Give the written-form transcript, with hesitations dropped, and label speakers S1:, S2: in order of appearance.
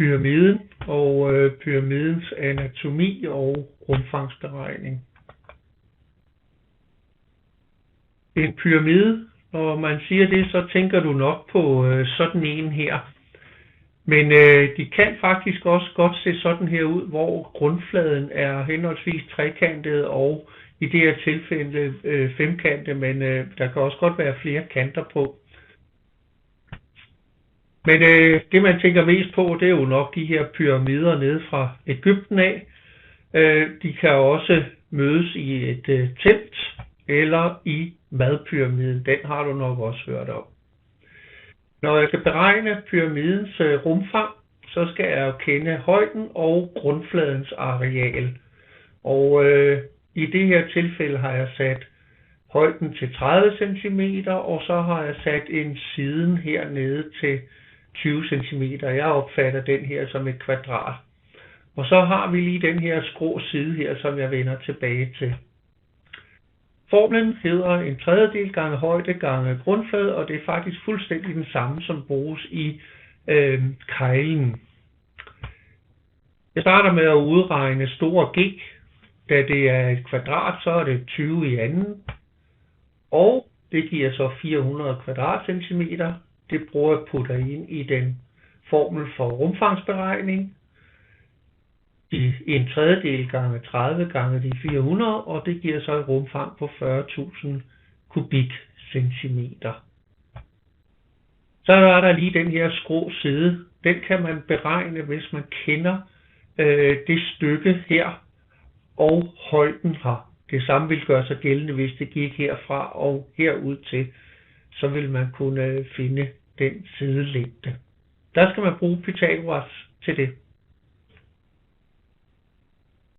S1: pyramiden og pyramidens anatomi og rumfangsberegning. En pyramide, når man siger det, så tænker du nok på sådan en her. Men de kan faktisk også godt se sådan her ud, hvor grundfladen er henholdsvis trekantet og i det her tilfælde femkantet, men der kan også godt være flere kanter på. Men det man tænker mest på, det er jo nok de her pyramider nede fra Egypten af. De kan også mødes i et telt eller i madpyramiden. Den har du nok også hørt om. Når jeg skal beregne pyramidens rumfang, så skal jeg jo kende højden og grundfladens areal. Og i det her tilfælde har jeg sat højden til 30 cm, og så har jeg sat en siden hernede til 20 cm. Jeg opfatter den her som et kvadrat. Og så har vi lige den her skrå side her, som jeg vender tilbage til. Formlen hedder en tredjedel gange højde gange grundflade, og det er faktisk fuldstændig den samme, som bruges i keglen. Jeg starter med at udregne store G. Da det er et kvadrat, så er det 20 i anden. Og det giver så 400 kvadratcentimeter. Det bruger jeg putter ind i den formel for rumfangsberegning. En tredjedel gange 30 gange de 400, og det giver så et rumfang på 40.000 kubikcentimeter. Så er der lige den her skrå side. Den kan man beregne, hvis man kender det stykke her og højden her. Det samme vil gøre sig gældende, hvis det gik herfra og herud til. Så vil man kunne finde den sidelængde. Der skal man bruge Pythagoras til det.